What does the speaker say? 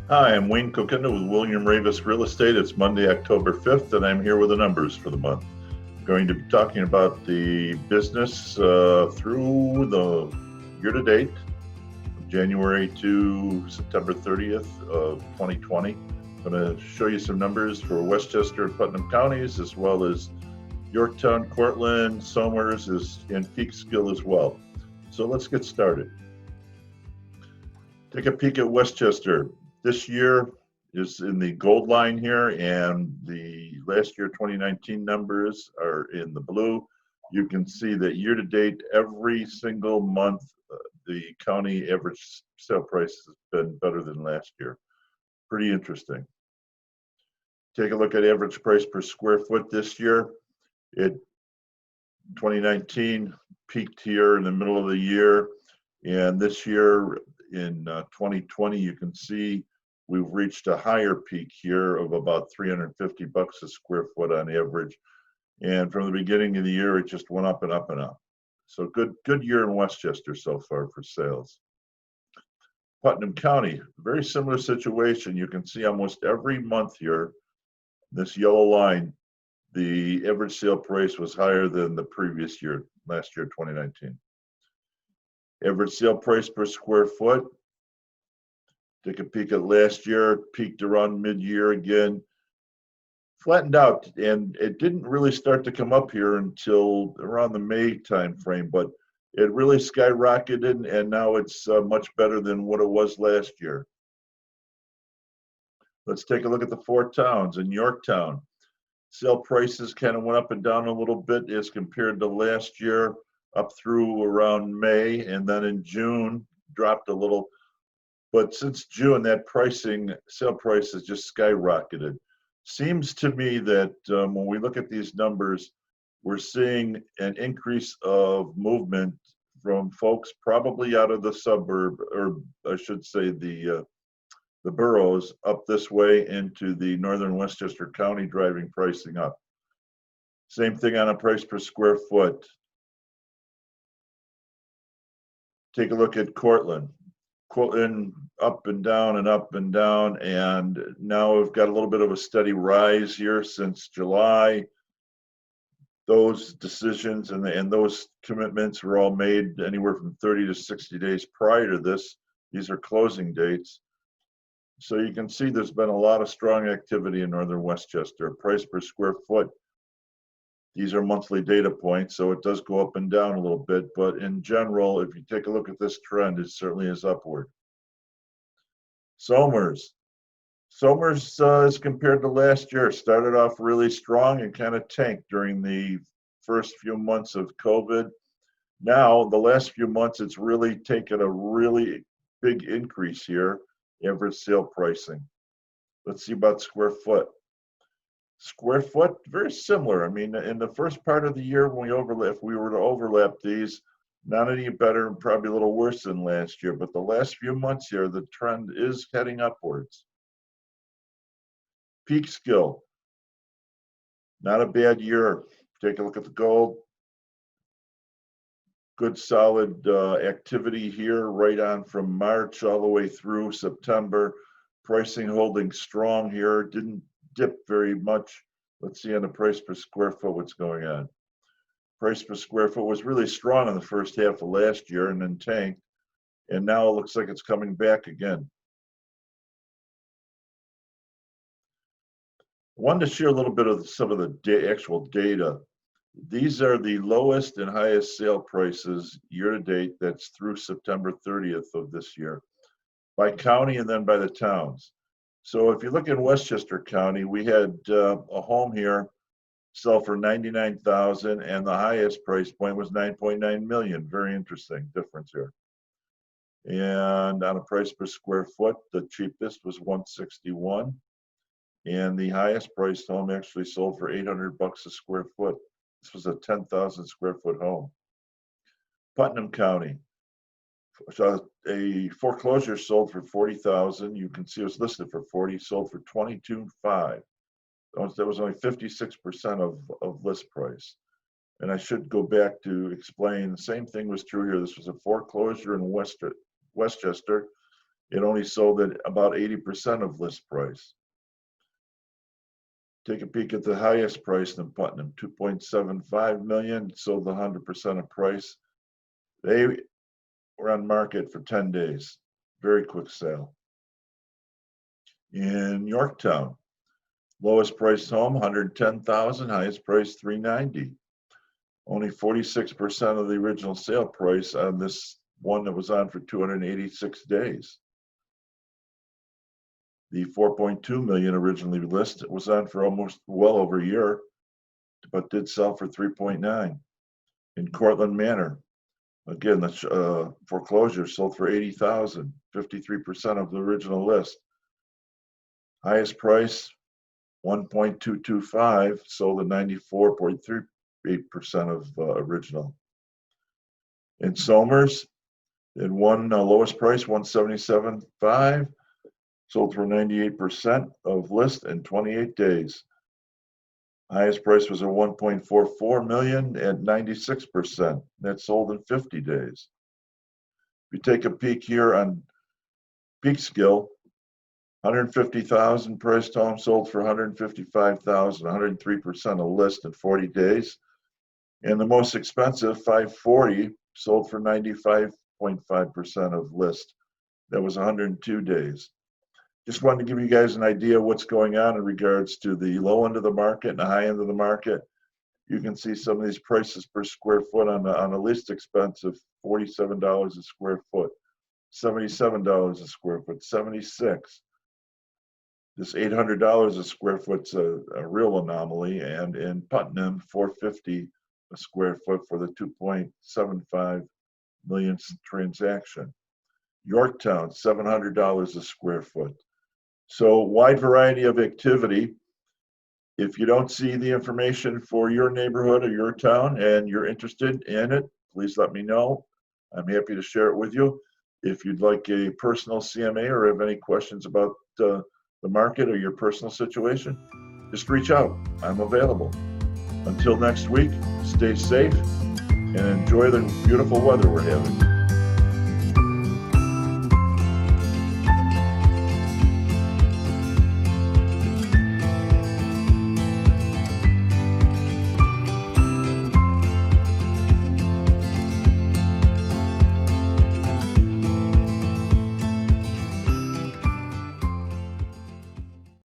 Hi, I'm Wayne Kokenda with William Ravis Real Estate. It's Monday, October 5th, and I'm here with the numbers for the month. I'm going to be talking about the business through the year-to-date, January to September 30th of 2020. I'm going to show you some numbers for Westchester Putnam Counties, as well as Yorktown, Cortlandt, Somers, and Peekskill as well. So let's get started. Take a peek at Westchester. This year is in the gold line here, and the last year 2019 numbers are in the blue. You can see that year to date, every single month, the county average sale price has been better than last year. Pretty interesting. Take a look at average price per square foot this year. 2019 peaked here in the middle of the year, and this year in 2020, you can see we've reached a higher peak here of about $350 a square foot on average. And from the beginning of the year, it just went up and up and up. So good year in Westchester so far for sales. Putnam County, very similar situation. You can see almost every month here, this yellow line, the average sale price was higher than the previous year, last year, 2019. Average sale price per square foot. Take a peek at last year, peaked around mid-year again, flattened out, and it didn't really start to come up here until around the May timeframe, but it really skyrocketed, and now it's much better than what it was last year. Let's take a look at the four towns. In Yorktown, sale prices kind of went up and down a little bit as compared to last year, up through around May, and then in June dropped a little. But since June, that sale price has just skyrocketed. Seems to me that when we look at these numbers, we're seeing an increase of movement from folks probably out of the suburb, or I should say the boroughs, up this way into the northern Westchester County, driving pricing up. Same thing on a price per square foot. Take a look at Cortlandt. Cortlandt up and down and up and down, and now we've got a little bit of a steady rise here since July. Those decisions and those commitments were all made anywhere from 30 to 60 days prior to this. These are closing dates. So you can see there's been a lot of strong activity in northern Westchester. Price per square foot. These are monthly data points, so it does go up and down a little bit, but in general, if you take a look at this trend, it certainly is upward. Somers, as compared to last year, started off really strong and kind of tanked during the first few months of COVID. Now, the last few months, it's really taken a really big increase here, average sale pricing. Let's see about square foot. Square foot, very similar. I mean, in the first part of the year, when if we were to overlap these, not any better and probably a little worse than last year. But the last few months here, the trend is heading upwards. Peekskill, not a bad year. Take a look at the gold. Good solid activity here, right on from March all the way through September. Pricing holding strong here. Didn't dip very much. Let's see on the price per square foot what's going on. Price per square foot was really strong in the first half of last year and then tanked, and now it looks like it's coming back again. I wanted to share a little bit of some of the actual data. These are the lowest and highest sale prices year to date. That's through September 30th of this year, by county and then by the towns. So if you look in Westchester County, we had a home here sell for $99,000, and the highest price point was $9.9 million. Very interesting difference here. And on a price per square foot, the cheapest was $161, and the highest priced home actually sold for $800 a square foot. This was a 10,000 square foot home. Putnam County. So a foreclosure sold for $40,000. You can see it was listed for $40,000, sold for $22,500. That was only 56% of list price. And I should go back to explain the same thing was true here. This was a foreclosure in Westchester. it only sold at about 80% of list price. Take a peek at the highest price in Putnam, 2.75 million, sold 100% of price. They were on market for 10 days. Very quick sale. In Yorktown, lowest priced home, 110,000, highest price, 390. Only 46% of the original sale price on this one that was on for 286 days. The 4.2 million originally listed was on for almost well over a year, but did sell for 3.9. In Cortlandt Manor, again, the foreclosure sold for 80,000, 53% of the original list. Highest price, 1.225, sold at 94.38% of original. In Somers, in one lowest price, 177.5, sold for 98% of list in 28 days. Highest price was a 1.44 million at 96%. That sold in 50 days. If you take a peek here on Peekskill, 150,000 priced home sold for 155,000, 103% of list in 40 days. And the most expensive, 540, sold for 95.5% of list. That was 102 days. Just wanted to give you guys an idea of what's going on in regards to the low end of the market and the high end of the market. You can see some of these prices per square foot on the least expensive, $47 a square foot, $77 a square foot, $76. This $800 a square foot's a real anomaly, and in Putnam, $450 a square foot for the 2.75 million transaction. Yorktown, $700 a square foot. So wide variety of activity. If you don't see the information for your neighborhood or your town and you're interested in it, please let me know. I'm happy to share it with you. If you'd like a personal CMA or have any questions about the market or your personal situation, just reach out. I'm available. Until next week, stay safe and enjoy the beautiful weather we're having.